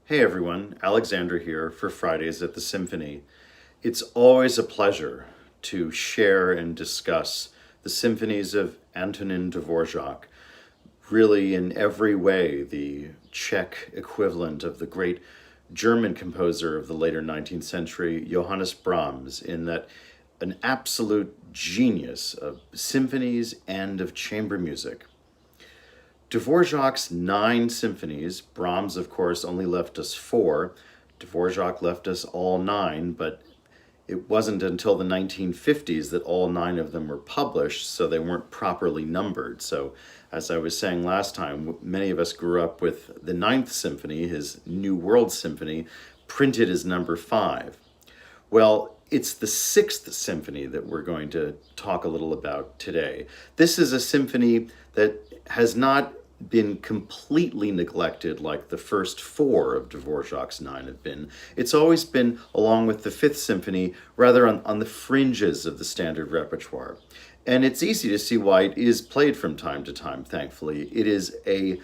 Hey everyone, Alexander here for Fridays at the Symphony. It's always a pleasure to share and discuss the symphonies of Antonin Dvorak, really in every way the Czech equivalent of the great German composer of the later 19th century, Johannes Brahms, in that an absolute genius of symphonies and of chamber music. Dvorak's 9 symphonies, Brahms, of course, only left us 4. Dvorak left us all 9, but it wasn't until the 1950s that all 9 of them were published, so they weren't properly numbered. So, as I was saying last time, many of us grew up with the Ninth Symphony, his New World Symphony, printed as number 5. Well, it's the 6th symphony that we're going to talk a little about today. This is a symphony that has not been completely neglected like the first 4 of Dvorak's 9 have been. It's always been, along with the 5th symphony, rather on the fringes of the standard repertoire. And it's easy to see why it is played from time to time, thankfully. It is a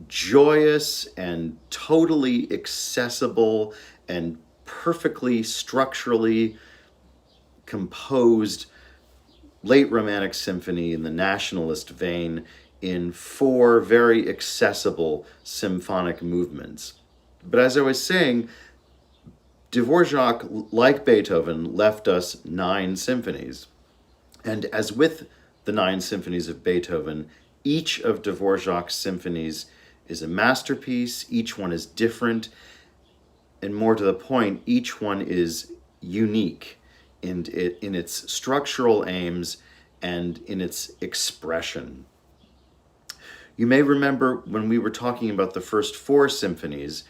joyous and totally accessible and perfectly structurally composed late Romantic symphony in the nationalist vein in 4 very accessible symphonic movements. But as I was saying, Dvorak, like Beethoven, left us 9 symphonies. And as with the 9 symphonies of Beethoven, each of Dvorak's symphonies is a masterpiece, each one is different, and more to the point, each one is unique in its structural aims and in its expression. You may remember when we were talking about the first 4 symphonies,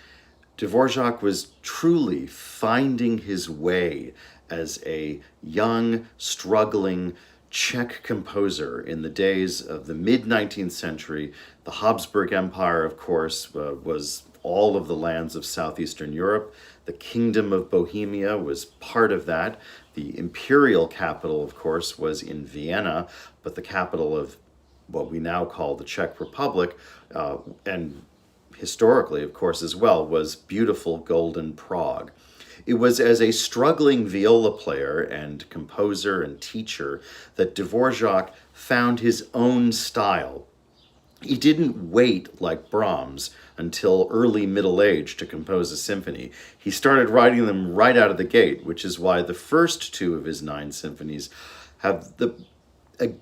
Dvorak was truly finding his way as a young, struggling Czech composer in the days of the mid-19th century. The Habsburg Empire, of course, was all of the lands of southeastern Europe. The Kingdom of Bohemia was part of that. The imperial capital, of course, was in Vienna, but the capital of what we now call the Czech Republic, and historically, of course, as well, was beautiful golden Prague. It was as a struggling viola player and composer and teacher that Dvorak found his own style. He didn't wait, like Brahms, until early middle age to compose a symphony. He started writing them right out of the gate, which is why the first 2 of his 9 symphonies have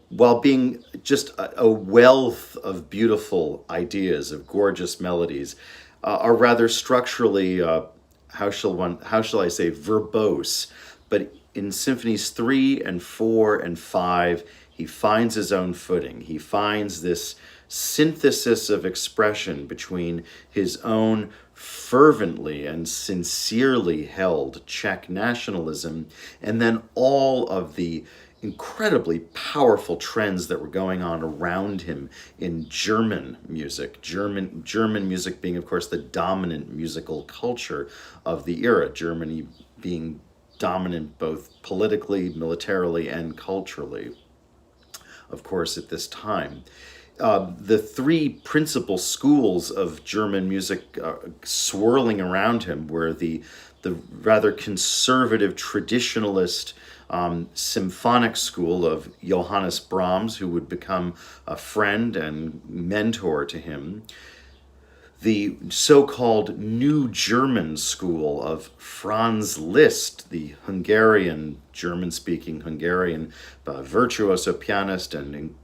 while being just a wealth of beautiful ideas, of gorgeous melodies, are rather structurally, how shall I say, verbose. But in symphonies 3 and 4 and 5, he finds his own footing. He finds this synthesis of expression between his own fervently and sincerely held Czech nationalism and then all of the incredibly powerful trends that were going on around him in German music. German music being, of course, the dominant musical culture of the era. Germany being dominant both politically, militarily, and culturally, of course, at this time. The 3 principal schools of German music swirling around him were the rather conservative traditionalist symphonic school of Johannes Brahms, who would become a friend and mentor to him. The so-called New German school of Franz Liszt, the Hungarian, German-speaking Hungarian virtuoso pianist and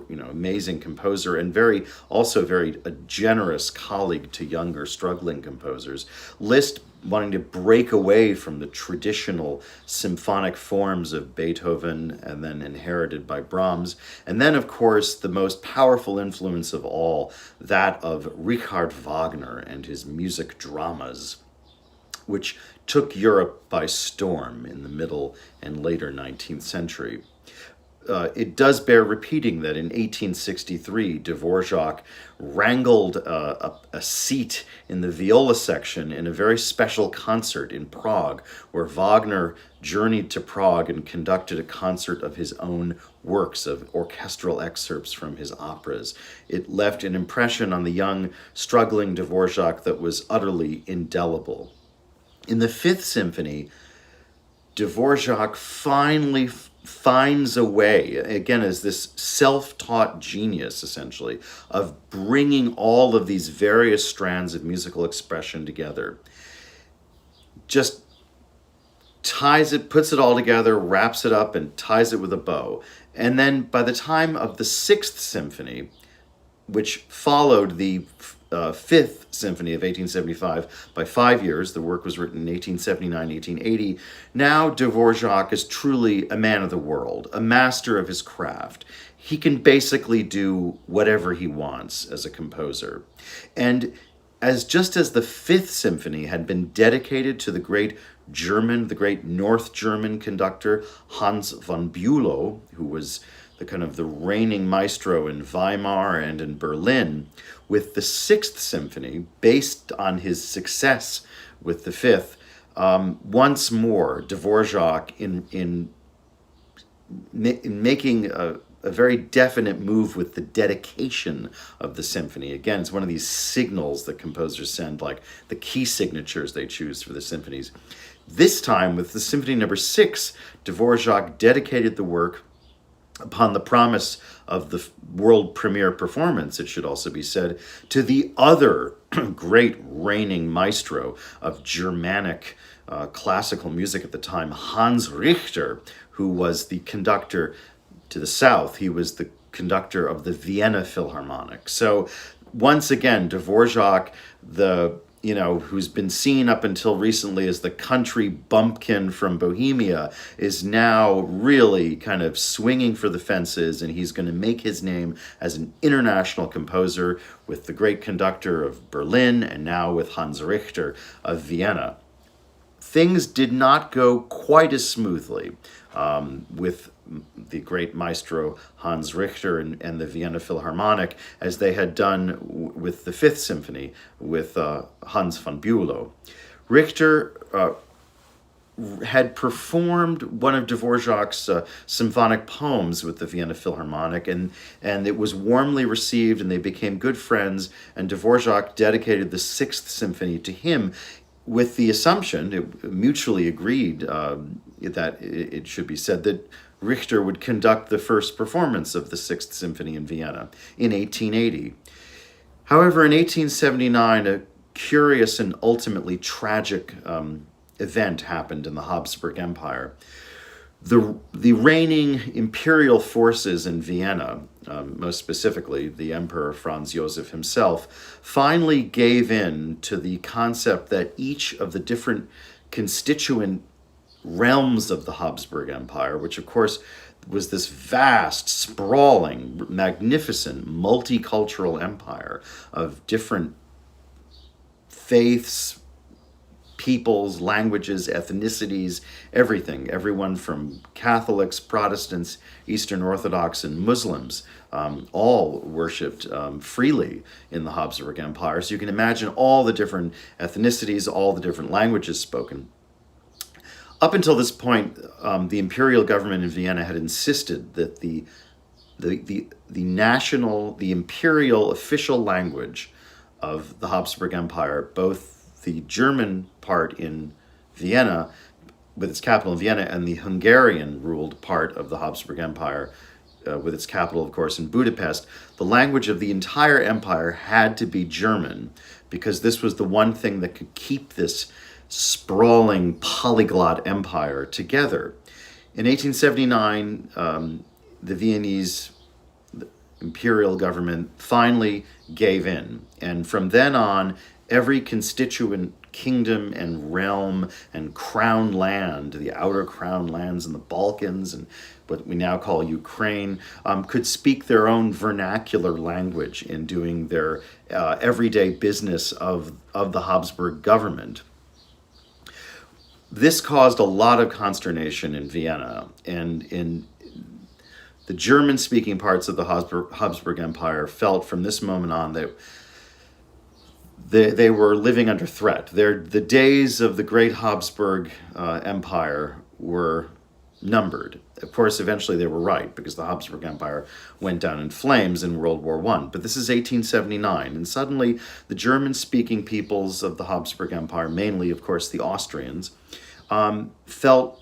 amazing composer, and also very a generous colleague to younger struggling composers. Liszt wanting to break away from the traditional symphonic forms of Beethoven and then inherited by Brahms. And then, of course, the most powerful influence of all, that of Richard Wagner and his music dramas, which took Europe by storm in the middle and later 19th century. it does bear repeating that in 1863, Dvorak wrangled a seat in the viola section in a very special concert in Prague, where Wagner journeyed to Prague and conducted a concert of his own works, of orchestral excerpts from his operas. It left an impression on the young, struggling Dvorak that was utterly indelible. In the Fifth Symphony, Dvorak finally finds a way, again, as this self-taught genius, essentially, of bringing all of these various strands of musical expression together. Just ties it, puts it all together, wraps it up, and ties it with a bow. And then by the time of the Sixth Symphony, which followed the Fifth Symphony of 1875 by 5 years. The work was written in 1879, 1880. Now Dvorak is truly a man of the world, a master of his craft. He can basically do whatever he wants as a composer. And just as the Fifth Symphony had been dedicated to the great North German conductor Hans von Bülow, who was the reigning maestro in Weimar and in Berlin, with the Sixth Symphony, based on his success with the Fifth, once more Dvorak in making a very definite move with the dedication of the symphony. Again, it's one of these signals that composers send, like the key signatures they choose for the symphonies. This time, with the Symphony Number 6, Dvorak dedicated the work upon the promise of the world premiere performance, it should also be said, to the other great reigning maestro of Germanic classical music at the time, Hans Richter, who was the conductor to the south. He was the conductor of the Vienna Philharmonic. So once again, Dvorak, who's been seen up until recently as the country bumpkin from Bohemia, is now really kind of swinging for the fences, and he's going to make his name as an international composer with the great conductor of Berlin and now with Hans Richter of Vienna. Things did not go quite as smoothly with the great maestro Hans Richter and the Vienna Philharmonic as they had done with the Fifth Symphony with Hans von Bülow. Richter had performed one of Dvorak's symphonic poems with the Vienna Philharmonic, and it was warmly received, and they became good friends, and Dvorak dedicated the Sixth Symphony to him, with the assumption, it mutually agreed that it should be said that Richter would conduct the first performance of the Sixth Symphony in Vienna in 1880. However, in 1879, a curious and ultimately tragic event happened in the Habsburg Empire. The reigning imperial forces in Vienna, most specifically the Emperor Franz Joseph himself, finally gave in to the concept that each of the different constituent realms of the Habsburg Empire, which of course was this vast, sprawling, magnificent, multicultural empire of different faiths, peoples, languages, ethnicities, everyone from Catholics, Protestants, Eastern Orthodox, and Muslims, all worshipped freely in the Habsburg Empire. So you can imagine all the different ethnicities, all the different languages spoken. Up until this point, the imperial government in Vienna had insisted that the imperial official language of the Habsburg Empire, both the German part in Vienna, with its capital in Vienna, and the Hungarian-ruled part of the Habsburg Empire, with its capital, of course, in Budapest, the language of the entire empire had to be German, because this was the one thing that could keep this sprawling polyglot empire together. In 1879, the Viennese imperial government finally gave in, and from then on, every constituent kingdom and realm and crown land, the outer crown lands in the Balkans and what we now call Ukraine, could speak their own vernacular language in doing their everyday business of the Habsburg government. This caused a lot of consternation in Vienna, and the German-speaking parts of the Habsburg Empire felt from this moment on that they were living under threat. The days of the great Habsburg Empire were numbered. Of course, eventually they were right, because the Habsburg Empire went down in flames in World War I. But this is 1879, and suddenly the German-speaking peoples of the Habsburg Empire, mainly, of course, the Austrians, felt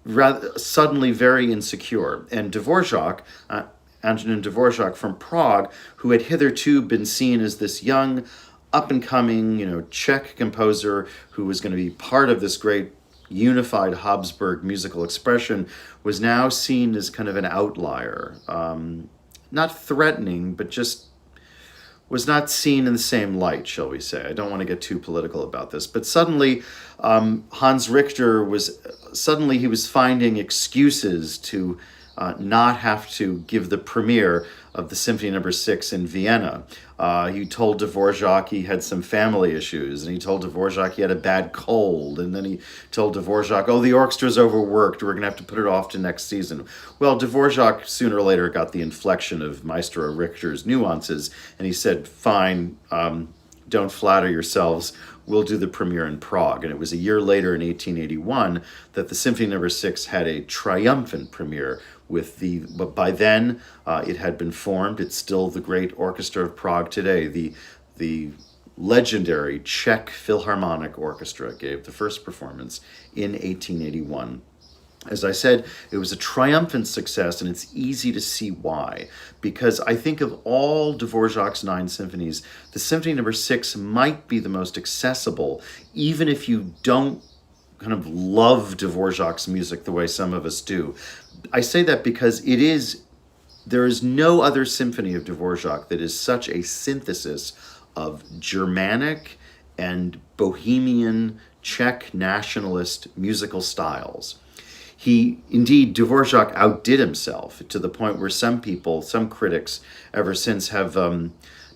rather suddenly very insecure. And Dvorak, Antonin Dvorak from Prague, who had hitherto been seen as this young, up-and-coming, Czech composer who was going to be part of this great unified Habsburg musical expression, was now seen as kind of an outlier. Not threatening, but just was not seen in the same light, shall we say. I don't want to get too political about this, but suddenly Hans Richter was finding excuses to not have to give the premiere of the Symphony No. 6 in Vienna. He told Dvorak he had some family issues, and he told Dvorak he had a bad cold, and then he told Dvorak, the orchestra's overworked, we're going to have to put it off to next season. Well, Dvorak sooner or later got the inflection of Maestro Richter's nuances, and he said, fine, don't flatter yourselves, we'll do the premiere in Prague. And it was a year later, in 1881, that the Symphony No. 6 had a triumphant premiere but by then it had been formed. It's still the great Orchestra of Prague today. The legendary Czech Philharmonic Orchestra gave the first performance in 1881. As I said, it was a triumphant success, and it's easy to see why. Because I think of all Dvorak's 9 symphonies, the Symphony No. 6 might be the most accessible, even if you don't kind of love Dvorak's music the way some of us do. I say that because there is no other symphony of Dvorak that is such a synthesis of Germanic and Bohemian Czech nationalist musical styles. Dvorak outdid himself to the point where some critics ever since have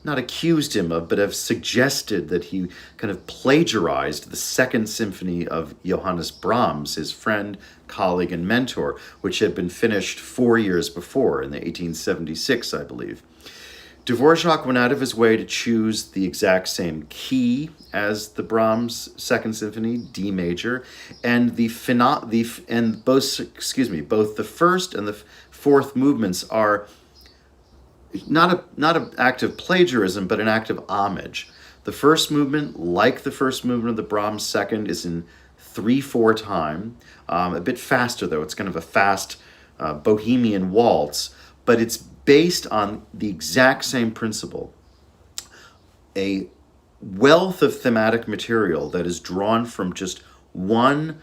not accused him of, but have suggested that he kind of plagiarized the Second Symphony of Johannes Brahms, his friend, colleague, and mentor, which had been finished 4 years before, in 1876, I believe. Dvorak went out of his way to choose the exact same key as the Brahms Second Symphony, D major, and both the first and the fourth movements are not an act of plagiarism, but an act of homage. The first movement, like the first movement of the Brahms Second, is in 3/4 time, a bit faster though. It's kind of a fast Bohemian waltz, but it's based on the exact same principle. A wealth of thematic material that is drawn from just one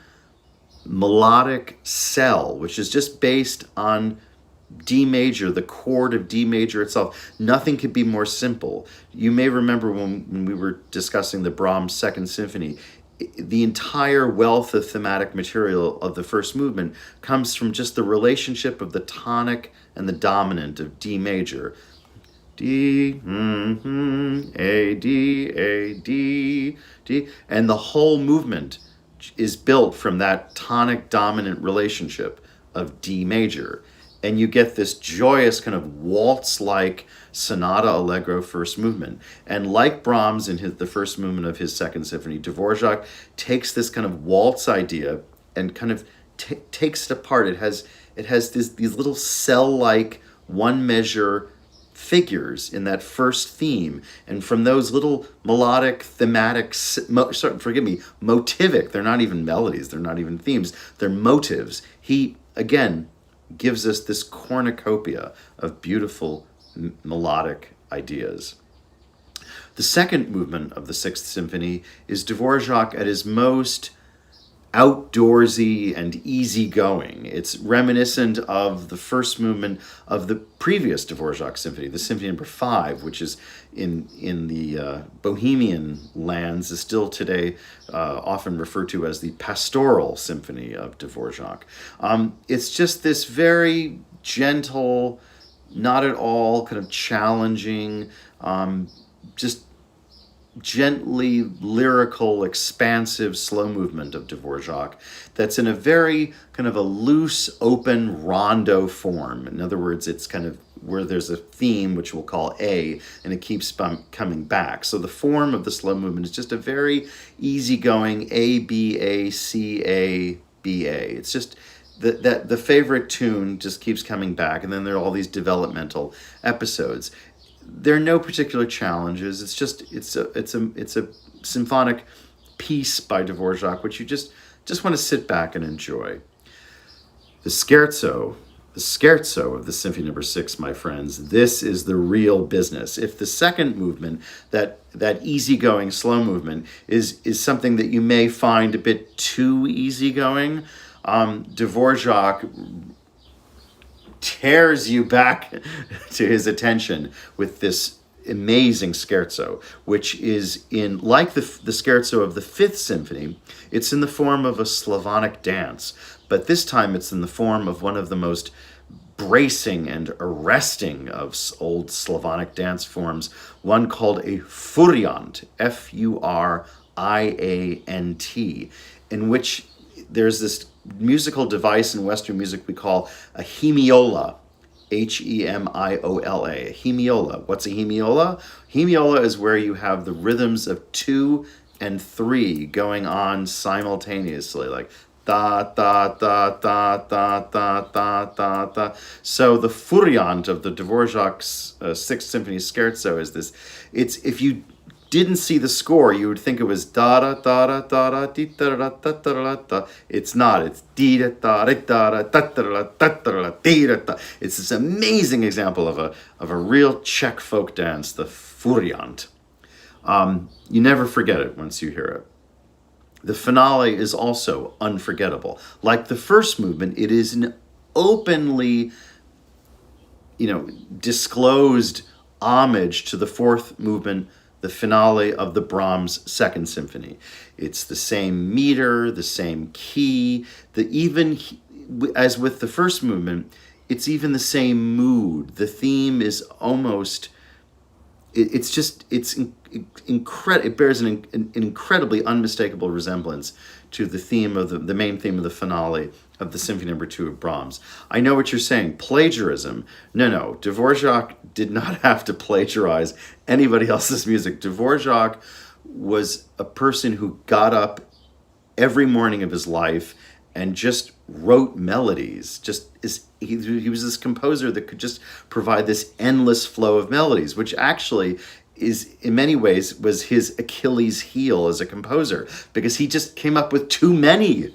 melodic cell, which is just based on D major, the chord of D major itself. Nothing could be more simple. You may remember when we were discussing the Brahms Second Symphony, the entire wealth of thematic material of the first movement comes from just the relationship of the tonic and the dominant of D major. D, A, D, A, D, D. And the whole movement is built from that tonic dominant relationship of D major. And you get this joyous kind of waltz-like sonata allegro first movement. And like Brahms in the first movement of his Second Symphony, Dvorak takes this kind of waltz idea and kind of takes it apart. It has these little cell-like one-measure figures in that first theme, and from those little melodic, thematic, motivic, they're not even melodies, they're not even themes, they're motives. He, again, gives us this cornucopia of beautiful melodic ideas. The second movement of the Sixth Symphony is Dvorak at his most outdoorsy and easygoing. It's reminiscent of the first movement of the previous Dvorak symphony, the Symphony No. 5, which is in the Bohemian lands, is still today often referred to as the pastoral symphony of Dvorak. It's just this very gentle, not at all kind of challenging, just gently lyrical, expansive, slow movement of Dvorak that's in a very kind of a loose, open rondo form. In other words, it's kind of where there's a theme, which we'll call A, and it keeps coming back. So the form of the slow movement is just a very easygoing A, B, A, C, A, B, A. It's just the favorite tune just keeps coming back, and then there are all these developmental episodes. There are no particular challenges. It's a symphonic piece by Dvorak, which you just want to sit back and enjoy. The scherzo of the Symphony Number 6, my friends, this is the real business. If the second movement, that easygoing slow movement, is something that you may find a bit too easygoing, Dvorak tears you back to his attention with this amazing scherzo, which is in, like the scherzo of the Fifth Symphony, it's in the form of a Slavonic dance, but this time it's in the form of one of the most bracing and arresting of old Slavonic dance forms, one called a furiant, Furiant, in which there's this musical device in Western music we call a hemiola, Hemiola. A hemiola. What's a hemiola? Hemiola is where you have the rhythms of 2 and 3 going on simultaneously, like da da da da da da da da da. So the furiant of the Dvorak's Sixth Symphony Scherzo is this. It's, if you didn't see the score, you would think it was da da da da da da di da da da da da. It's not. It's di da da da da da da da da di da da. It's this amazing example of a real Czech folk dance, the furiant. You never forget it once you hear it. The finale is also unforgettable. Like the first movement, it is an openly, disclosed homage to the fourth movement, the finale of the Brahms Second Symphony. It's the same meter, the same key, even as with the first movement, it's even the same mood. The theme is almost, it bears an incredibly unmistakable resemblance to the theme of the main theme of the finale of the Symphony Number 2 of Brahms. I know what you're saying, plagiarism. No, Dvorak did not have to plagiarize anybody else's music. Dvorak was a person who got up every morning of his life and just wrote melodies. He was this composer that could just provide this endless flow of melodies, which actually is, in many ways, was his Achilles heel as a composer, because he just came up with too many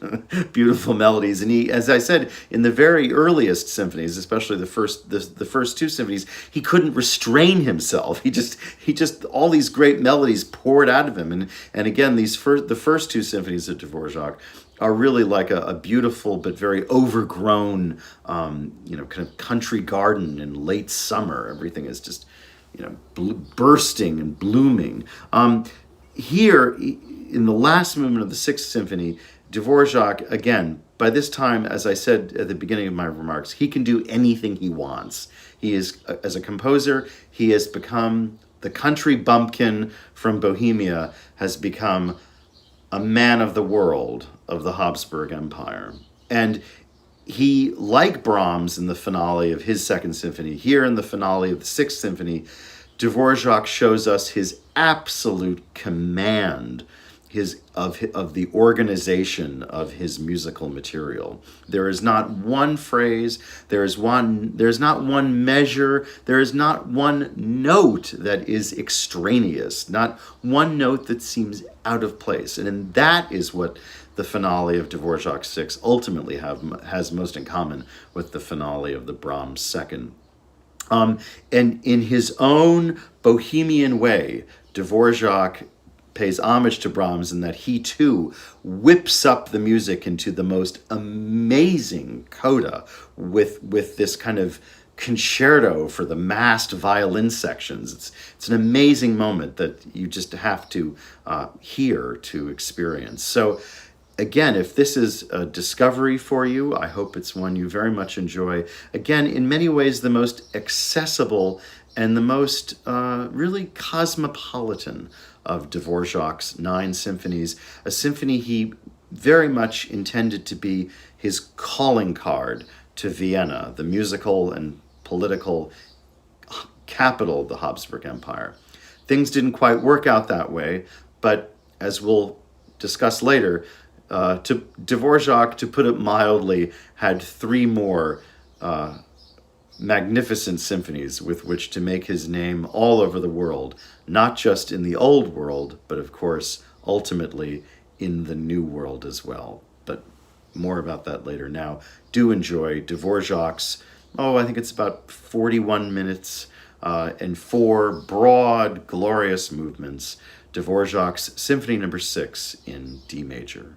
beautiful melodies. And he, as I said, in the very earliest symphonies, especially the first 2 symphonies, he couldn't restrain himself. He just all these great melodies poured out of him. And again, the first 2 symphonies of Dvorak are really like a beautiful but very overgrown, kind of country garden in late summer. Everything is just, bursting and blooming. Here, in the last movement of the Sixth Symphony, Dvorak, again, by this time, as I said at the beginning of my remarks, he can do anything he wants. He is, as a composer, he has become, the country bumpkin from Bohemia has become a man of the world of the Habsburg Empire. And he, like Brahms in the finale of his Second Symphony, here in the finale of the Sixth Symphony, Dvorak shows us his absolute command of the organization of his musical material. There is not one phrase, there's not one measure, there is not one note that is extraneous, not one note that seems out of place. And that is what the finale of Dvorak 6 ultimately has most in common with the finale of the Brahms Second. And in his own Bohemian way, Dvorak pays homage to Brahms in that he too whips up the music into the most amazing coda with this kind of concerto for the massed violin sections. It's an amazing moment that you just have to hear to experience. So again, if this is a discovery for you, I hope it's one you very much enjoy. Again, in many ways, the most accessible and the most really cosmopolitan of Dvorak's 9 symphonies, a symphony he very much intended to be his calling card to Vienna, the musical and political capital of the Habsburg Empire. Things didn't quite work out that way, but as we'll discuss later, Dvorak, to put it mildly, had 3 more magnificent symphonies with which to make his name all over the world, not just in the old world, but of course, ultimately in the new world as well. But more about that later. Now, do enjoy Dvorak's, I think it's about 41 minutes and 4 broad, glorious movements. Dvorak's Symphony No. 6 in D major.